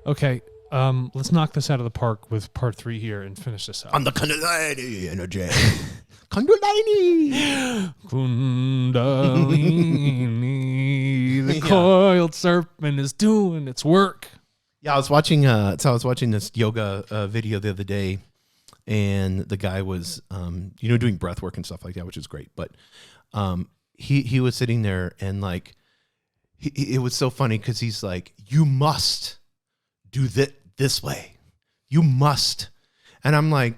Okay. Let's knock this out of the park with part 3 here and finish this up. On the Kundalini energy. Kundalini. Kundalini. The coiled serpent is doing its work. Yeah, I was watching this yoga video the other day, and the guy was doing breath work and stuff like that, which is great. But he was sitting there, and like it was so funny because he's like, you must do this way. You must. And I'm like,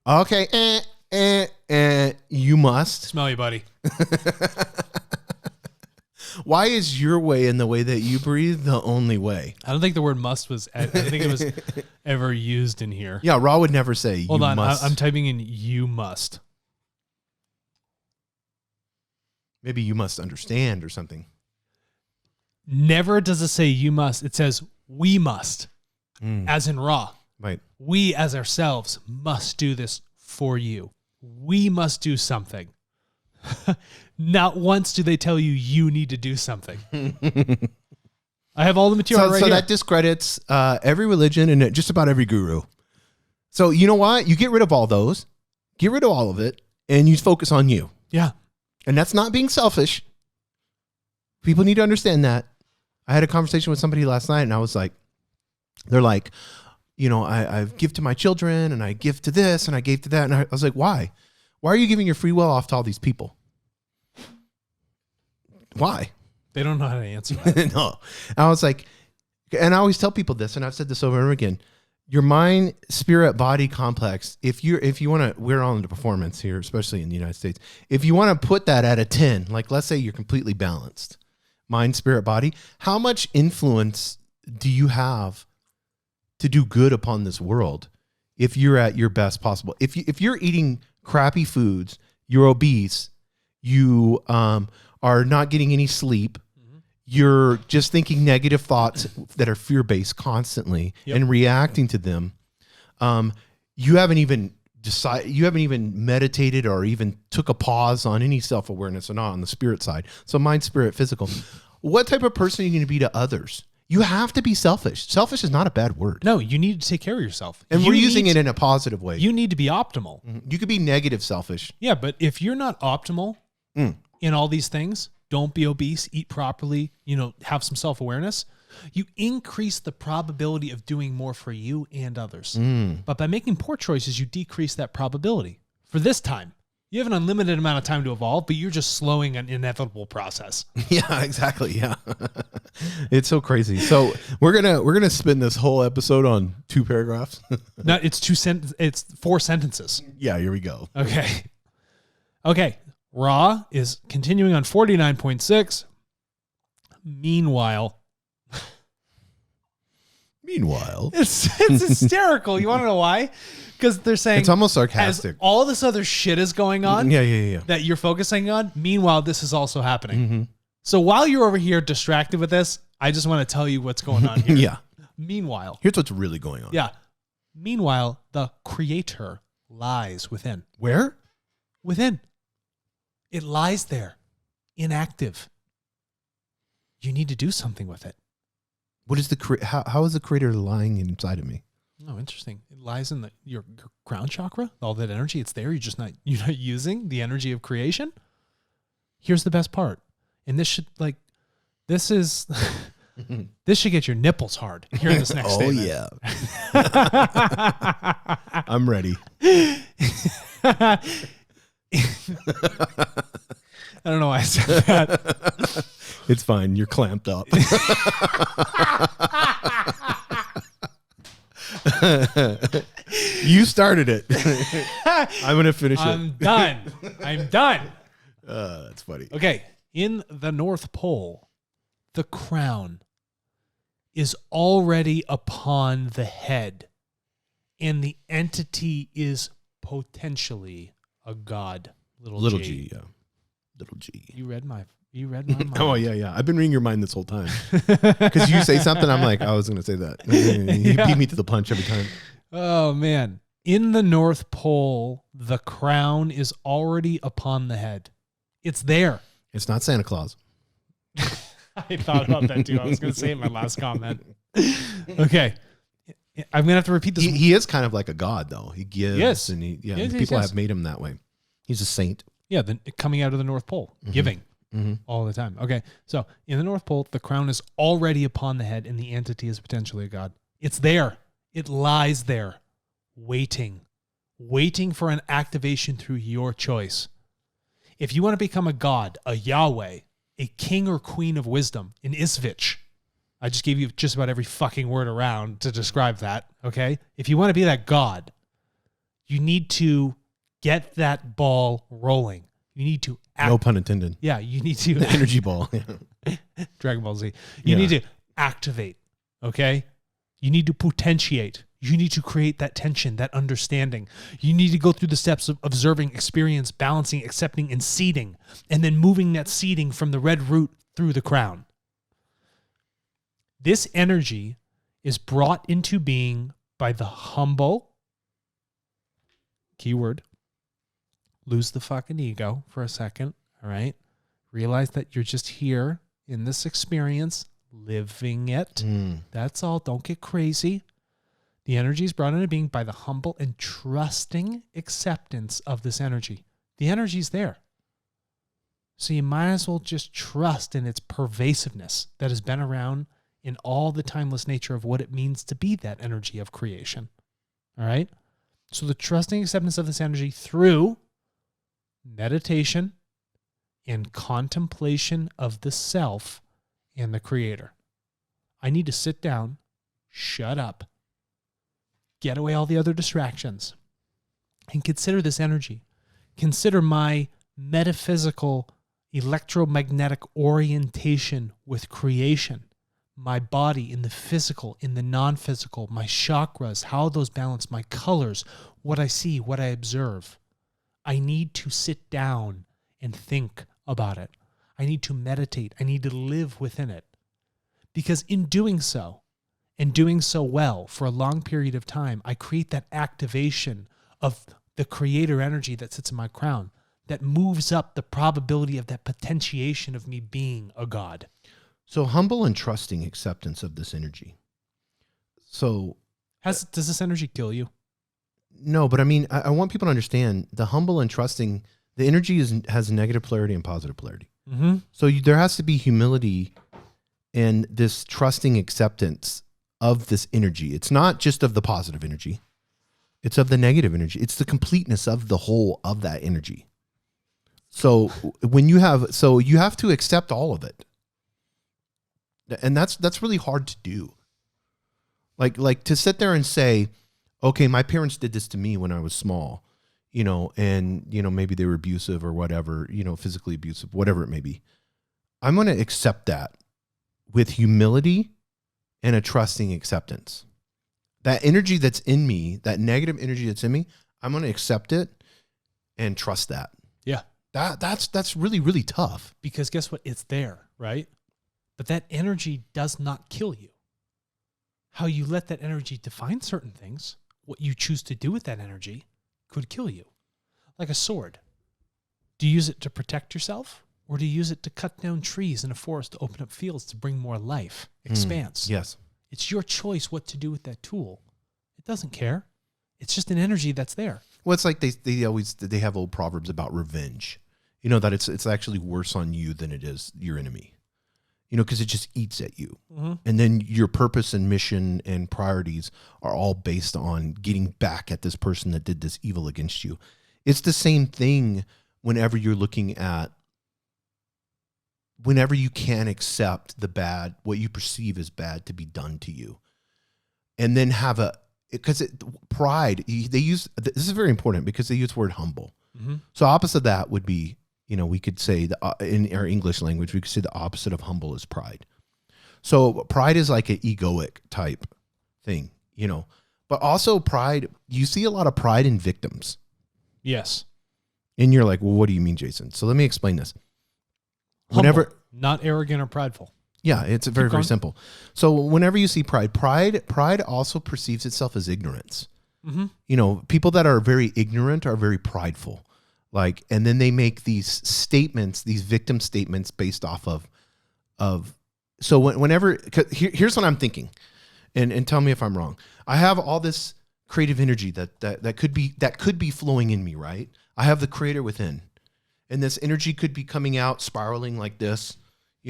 okay, you must. Smell you, buddy. Why is your way and the way that you breathe the only way? I don't think the word must was, I think it was ever used in here. Yeah, Ra would never say Hold on, must. I'm typing in you must. Maybe you must understand or something. Never does it say you must. It says we must, as in Ra. Right. We as ourselves must do this for you. We must do something. Not once do they tell you need to do something. I have all the material right here. So that discredits every religion and just about every guru. So you know what? You get rid of all those. Get rid of all of it, and you focus on you. Yeah. And that's not being selfish. People need to understand that. I had a conversation with somebody last night, and I was like, they're like, I give to my children, and I give to this, and I gave to that. And I was like, why? Why are you giving your free will off to all these people? Why? They don't know how to answer that. No. I was like, and I always tell people this, and I've said this over and over again. Your mind, spirit, body complex, if you want to, we're all into performance here, especially in the United States. If you want to put that at a 10, like let's say you're completely balanced, mind, spirit, body, how much influence do you have to do good upon this world if you're at your best possible? If you're eating crappy foods, you're obese, you are not getting any sleep, you're just thinking negative thoughts that are fear-based constantly and reacting to them. You haven't even meditated or even took a pause on any self-awareness or not on the spirit side. So mind, spirit, physical. What type of person are you going to be to others? You have to be selfish. Selfish is not a bad word. No, you need to take care of yourself. And we're using it in a positive way. You need to be optimal. You could be negative selfish. Yeah, but if you're not optimal in all these things, don't be obese, eat properly, have some self-awareness, you increase the probability of doing more for you and others. But by making poor choices, you decrease that probability. For this time, you have an unlimited amount of time to evolve, but you're just slowing an inevitable process. Yeah, exactly. Yeah. It's so crazy. So we're gonna spin this whole episode on 2 paragraphs. No, it's 4 sentences. Yeah, here we go. Okay. Ra is continuing on 49.6. Meanwhile, it's hysterical. You want to know why? Because they're saying it's almost sarcastic. As all this other shit is going on, that you're focusing on. Meanwhile, this is also happening. So while you're over here distracted with this, I just want to tell you what's going on here. Yeah. Meanwhile, here's what's really going on. Yeah. Meanwhile, the creator lies within. Where? Within. It lies there, inactive. You need to do something with it. What is how is the creator lying inside of me? Oh, interesting. It lies in your crown chakra. All that energy, it's there. You're not using the energy of creation. Here's the best part. And this should this should get your nipples hard hearing this next statement. Yeah. I'm ready. I don't know why I said that. It's fine. You're clamped up. You started it. I'm going to finish it. I'm done. That's funny. Okay. In the North Pole, the crown is already upon the head, and the entity is potentially a god. Little G. Yeah. Little G. You read my mind. Oh, yeah. I've been reading your mind this whole time. Because you say something, I'm like, I was going to say that. You beat me to the punch every time. Oh, man. In the North Pole, the crown is already upon the head. It's there. It's not Santa Claus. I thought about that too. I was going to say it in my last comment. Okay. I'm gonna have to repeat this. He is kind of like a god, though. He gives, Yes. and Yes, people yes. have made him that way. He's a saint. Yeah, coming out of the North Pole, giving all the time. Okay, so in the North Pole, the crown is already upon the head, and the entity is potentially a god. It's there. It lies there, waiting for an activation through your choice. If you want to become a god, a Yahweh, a king or queen of wisdom, an Isvich, I just gave you just about every fucking word around to describe that, okay? If you want to be that god, you need to get that ball rolling. You need to No pun intended. Yeah, you need to The energy ball. Dragon Ball Z. You need to activate, okay? You need to potentiate. You need to create that tension, that understanding. You need to go through the steps of observing, experience, balancing, accepting, and seeding, and then moving that seeding from the red root through the crown. This energy is brought into being by the humble, keyword, lose the fucking ego for a second, all right? Realize that you're just here in this experience, living it. That's all. Don't get crazy. The energy is brought into being by the humble and trusting acceptance of this energy. The energy's there. So you might as well just trust in its pervasiveness that has been around in all the timeless nature of what it means to be that energy of creation. All right? So the trusting acceptance of this energy through meditation and contemplation of the self and the creator. I need to sit down, shut up, get away all the other distractions, and consider this energy. Consider my metaphysical, electromagnetic orientation with creation, my body in the physical, in the non-physical, my chakras, how those balance, my colors, what I see, what I observe. I need to sit down and think about it. I need to meditate. I need to live within it. Because in doing so, and doing so well for a long period of time, I create that activation of the creator energy that sits in my crown that moves up the probability of that potentiation of me being a god. So humble and trusting acceptance of this energy. So does this energy kill you? No, but I mean, I want people to understand the humble and trusting, the energy has negative polarity and positive polarity. Mm-hmm. So there has to be humility and this trusting acceptance of this energy. It's not just of the positive energy. It's of the negative energy. It's the completeness of the whole of that energy. So you have to accept all of it. And that's really hard to do. Like to sit there and say, okay, my parents did this to me when I was small, and maybe they were abusive or whatever, physically abusive, whatever it may be. I'm going to accept that with humility and a trusting acceptance. That energy that's in me, that negative energy that's in me, I'm going to accept it and trust that. Yeah. That's really, really tough. Because guess what? It's there, right? But that energy does not kill you. How you let that energy define certain things, what you choose to do with that energy, could kill you. Like a sword. Do you use it to protect yourself? Or do you use it to cut down trees in a forest to open up fields to bring more life, expanse? Yes. It's your choice what to do with that tool. It doesn't care. It's just an energy that's there. Well, it's like they have old proverbs about revenge. That it's actually worse on you than it is your enemy. Because it just eats at you. Mm-hmm. And then your purpose and mission and priorities are all based on getting back at this person that did this evil against you. It's the same thing whenever you're looking at, whenever you can't accept the bad, what you perceive as bad to be done to you. And then pride, this is very important because they use the word humble. Mm-hmm. So opposite of that would be, we could say in our English language, we could say the opposite of humble is pride. So pride is like an egoic type thing, but also pride, you see a lot of pride in victims. Yes. And you're like, well, what do you mean, Jason? So let me explain this. Humble, not arrogant or prideful. Yeah, it's very, very simple. So whenever you see pride also perceives itself as ignorance. Mm-hmm. People that are very ignorant are very prideful. And then they make these statements, these victim statements based off of. So whenever, here's what I'm thinking. and tell me if I'm wrong. I have all this creative energy that could be flowing in me, right? I have the creator within. And this energy could be coming out, spiraling like this,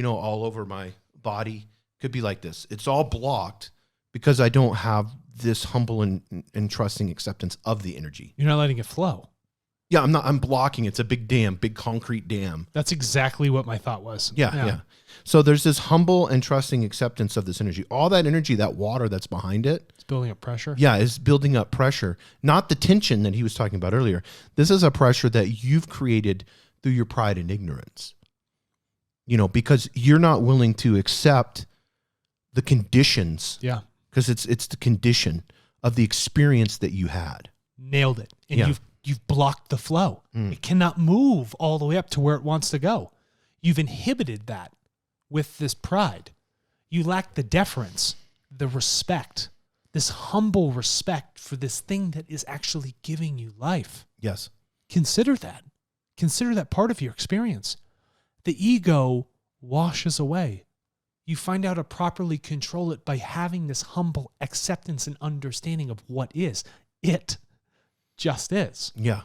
all over my body. Could be like this. It's all blocked because I don't have this humble and trusting acceptance of the energy. You're not letting it flow. Yeah, I'm blocking. It's a big dam, big concrete dam. That's exactly what my thought was. Yeah. So there's this humble and trusting acceptance of this energy. All that energy, that water that's behind it. It's building up pressure. Yeah, it's building up pressure. Not the tension that he was talking about earlier. This is a pressure that you've created through your pride and ignorance. Because you're not willing to accept the conditions. Yeah. Because it's the condition of the experience that you had. Nailed it. And you've blocked the flow. It cannot move all the way up to where it wants to go. You've inhibited that with this pride. You lack the deference, the respect, this humble respect for this thing that is actually giving you life. Yes. Consider that. Consider that part of your experience. The ego washes away. You find out how to properly control it by having this humble acceptance and understanding of what is. It just is. Yeah.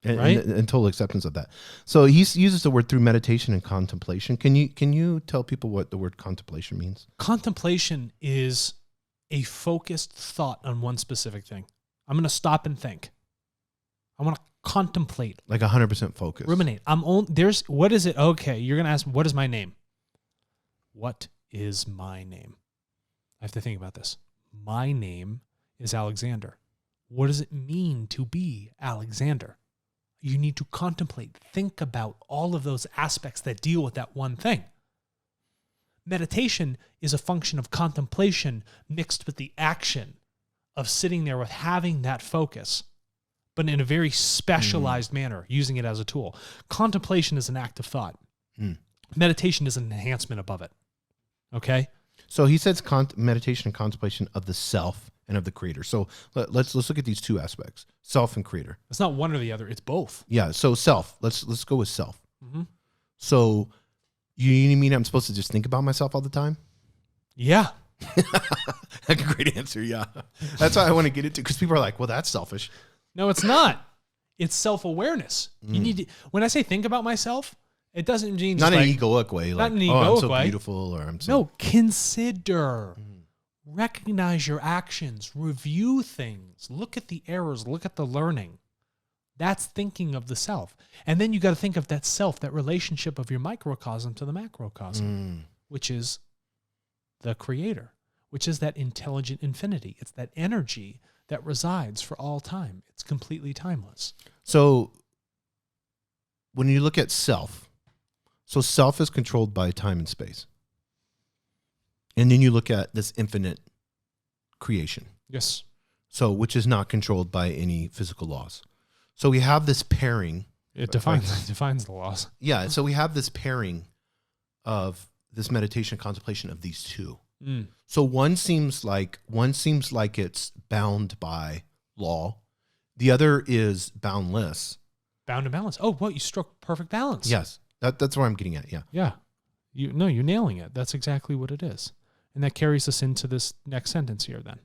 Right? And total acceptance of that. So he uses the word through meditation and contemplation. Can you tell people what the word contemplation means? Contemplation is a focused thought on one specific thing. I'm going to stop and think. I want to contemplate. Like 100% focus. Ruminate. What is it? Okay, you're going to ask, what is my name? What is my name? I have to think about this. My name is Alexander. What does it mean to be Alexander? You need to contemplate, think about all of those aspects that deal with that one thing. Meditation is a function of contemplation mixed with the action of sitting there with having that focus, but in a very specialized manner, using it as a tool. Contemplation is an act of thought. Meditation is an enhancement above it. Okay? So he says meditation and contemplation of the self and of the creator. So let's look at these two aspects, self and creator. It's not one or the other. It's both. Yeah. So self, let's go with self. Mm-hmm. So you mean I'm supposed to just think about myself all the time? Yeah. That's a great answer. Yeah. That's why I want to get into, because people are like, well, that's selfish. No, it's not. It's self-awareness. You need to, when I say think about myself, it doesn't mean just not in an egoic way. Not Like, in an I'm egoic so way. beautiful, or I'm so. No, consider. Recognize your actions. Review things. Look at the errors. Look at the learning. That's thinking of the self. And then you got to think of that self, that relationship of your microcosm to the macrocosm, which is the creator, which is that intelligent infinity. It's that energy that resides for all time. It's completely timeless. So when you look at self, so self is controlled by time and space. And then you look at this infinite creation. Yes. So, which is not controlled by any physical laws. So we have this pairing. It defines the laws. Yeah. So we have this pairing of this meditation and contemplation of these two. So one seems like it's bound by law. The other is boundless. Bound and balance. Oh, well, you struck perfect balance. Yes. That's where I'm getting at. Yeah. Yeah. You're nailing it. That's exactly what it is. And that carries us into this next sentence here then.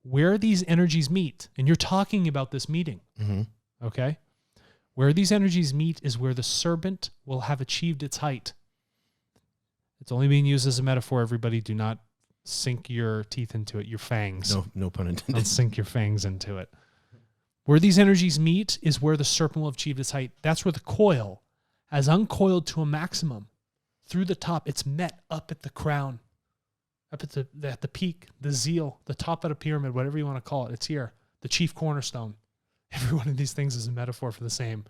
Where these energies meet, and you're talking about this meeting, okay? Where these energies meet is where the serpent will have achieved its height. It's only being used as a metaphor, everybody. Do not sink your teeth into it, your fangs. No pun intended. Don't sink your fangs into it. Where these energies meet is where the serpent will have achieved its height. That's where the coil has uncoiled to a maximum. Through the top, it's met up at the crown. Up at the peak, the zeal, the top of the pyramid, whatever you want to call it, it's here. The chief cornerstone. Every one of these things is a metaphor for the same.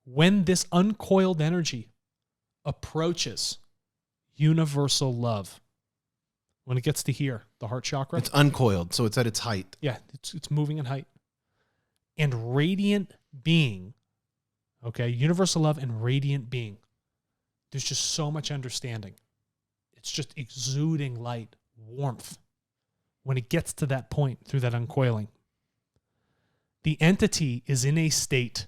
When this uncoiled energy approaches universal love, when it gets to here, the heart chakra. It's uncoiled, so it's at its height. Yeah, it's moving in height. And radiant being, okay, universal love and radiant being. There's just so much understanding. It's just exuding light, warmth. When it gets to that point through that uncoiling, the entity is in a state.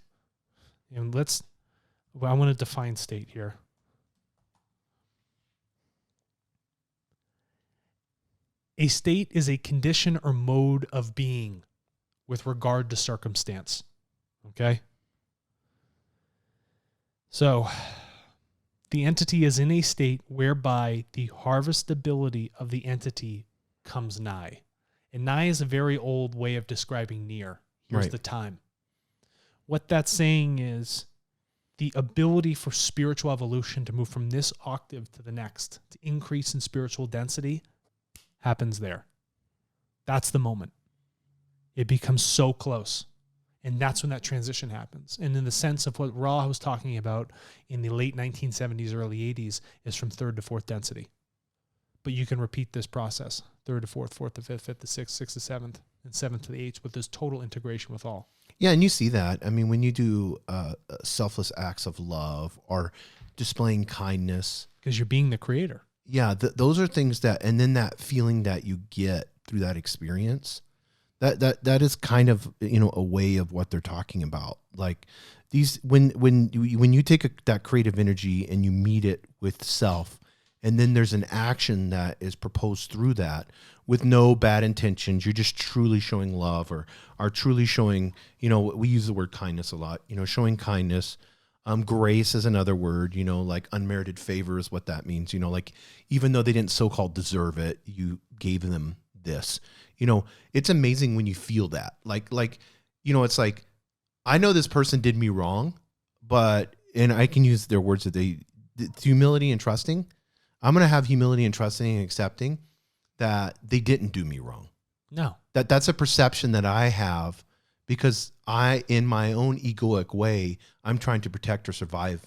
And I want to define state here. A state is a condition or mode of being with regard to circumstance. Okay? So, the entity is in a state whereby the harvestability of the entity comes nigh. And nigh is a very old way of describing near. Here's the time. What that's saying is the ability for spiritual evolution to move from this octave to the next, to increase in spiritual density, happens there. That's the moment. It becomes so close. And that's when that transition happens. And in the sense of what Ra was talking about in the late 1970s, early 80s, is from third to fourth density. But you can repeat this process, third to fourth, fourth to fifth, fifth to sixth, sixth to seventh, and seventh to the eighth, with this total integration with all. Yeah, and you see that. I mean, when you do selfless acts of love or displaying kindness. Because you're being the creator. Yeah, those are things that, and then that feeling that you get through that experience, that is kind of, you know, a way of what they're talking about. Like these, when you take that creative energy and you meet it with self, and then there's an action that is proposed through that with no bad intentions. You're just truly showing love or are truly showing, you know, we use the word kindness a lot, you know, showing kindness. Grace is another word, you know, like unmerited favor is what that means. You know, like even though they didn't so-called deserve it, you gave them this. You know, it's amazing when you feel that. Like, you know, it's like, I know this person did me wrong, but, and I can use their words that humility and trusting. I'm going to have humility and trusting and accepting that they didn't do me wrong. No. That's a perception that I have because I, in my own egoic way, I'm trying to protect or survive.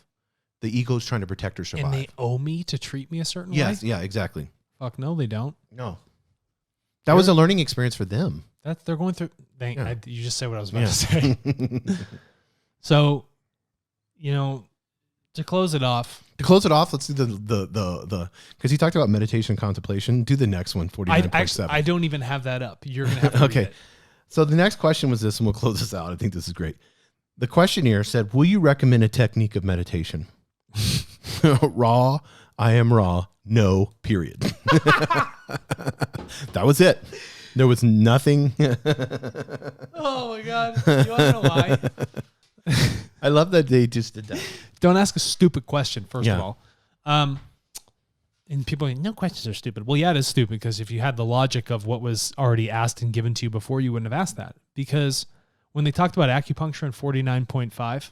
The ego is trying to protect or survive. And they owe me to treat me a certain way? Yes, yeah, exactly. Fuck no, they don't. No. That was a learning experience for them. They're going through. You just said what I was about to say. So, you know, to close it off, let's do the because you talked about meditation and contemplation. Do the next one, 49.7. I don't even have that up. You're gonna have to okay. read it. So the next question was this, and we'll close this out. I think this is great. The questionnaire said, "Will you recommend a technique of meditation?" Raw. I am raw. No. Period. That was it. There was nothing. Oh my God! You want to know why? I love that they just did that. Don't ask a stupid question, first of all. And people are like, no questions are stupid. Well, yeah, it is stupid because if you had the logic of what was already asked and given to you before, you wouldn't have asked that. Because when they talked about acupuncture in 49.5,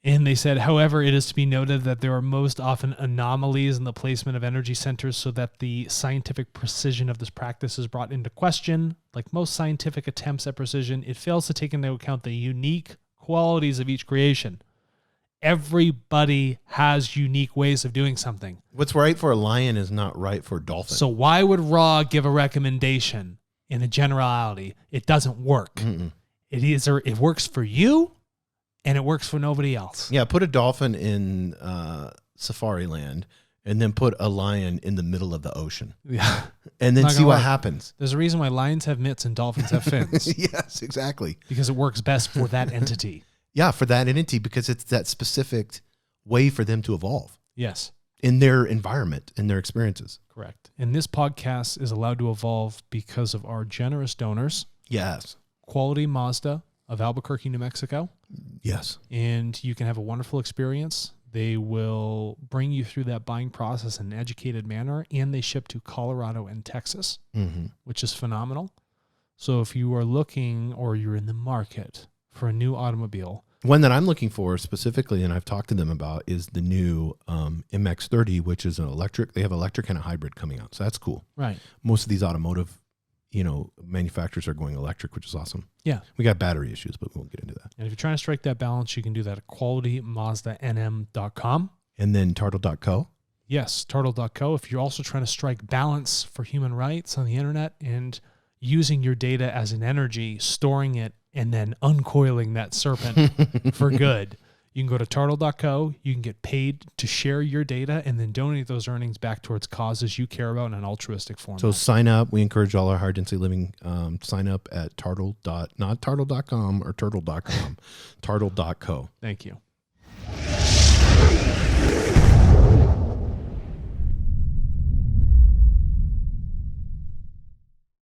and they said, however, it is to be noted that there are most often anomalies in the placement of energy centers so that the scientific precision of this practice is brought into question. Like most scientific attempts at precision, it fails to take into account the unique qualities of each creation. Everybody has unique ways of doing something. What's right for a lion is not right for a dolphin. So why would Ra give a recommendation in a generality? It doesn't work. It works for you and it works for nobody else. Yeah, put a dolphin in safari land and then put a lion in the middle of the ocean. Yeah. And then see what happens. There's a reason why lions have mitts and dolphins have fins. Yes, exactly. Because it works best for that entity. Yeah, for that entity, because it's that specific way for them to evolve. Yes. In their environment, in their experiences. Correct. And this podcast is allowed to evolve because of our generous donors. Yes. Quality Mazda of Albuquerque, New Mexico. Yes. And you can have a wonderful experience. They will bring you through that buying process in an educated manner, and they ship to Colorado and Texas, which is phenomenal. So if you are looking or you're in the market for a new automobile. One that I'm looking for specifically, and I've talked to them about, is the new MX-30, which is an electric. They have electric and a hybrid coming out. So that's cool. Right. Most of these automotive, manufacturers are going electric, which is awesome. Yeah. We got battery issues, but we won't get into that. And if you're trying to strike that balance, you can do that at qualitymazdanm.com. And then turtle.co. Yes, turtle.co. If you're also trying to strike balance for human rights on the internet and using your data as an energy, storing it, and then uncoiling that serpent for good, you can go to turtle.co. You can get paid to share your data and then donate those earnings back towards causes you care about in an altruistic form. So sign up. We encourage all our high density living. Sign up at not turtle.com or turtle.com, turtle.co. Thank you.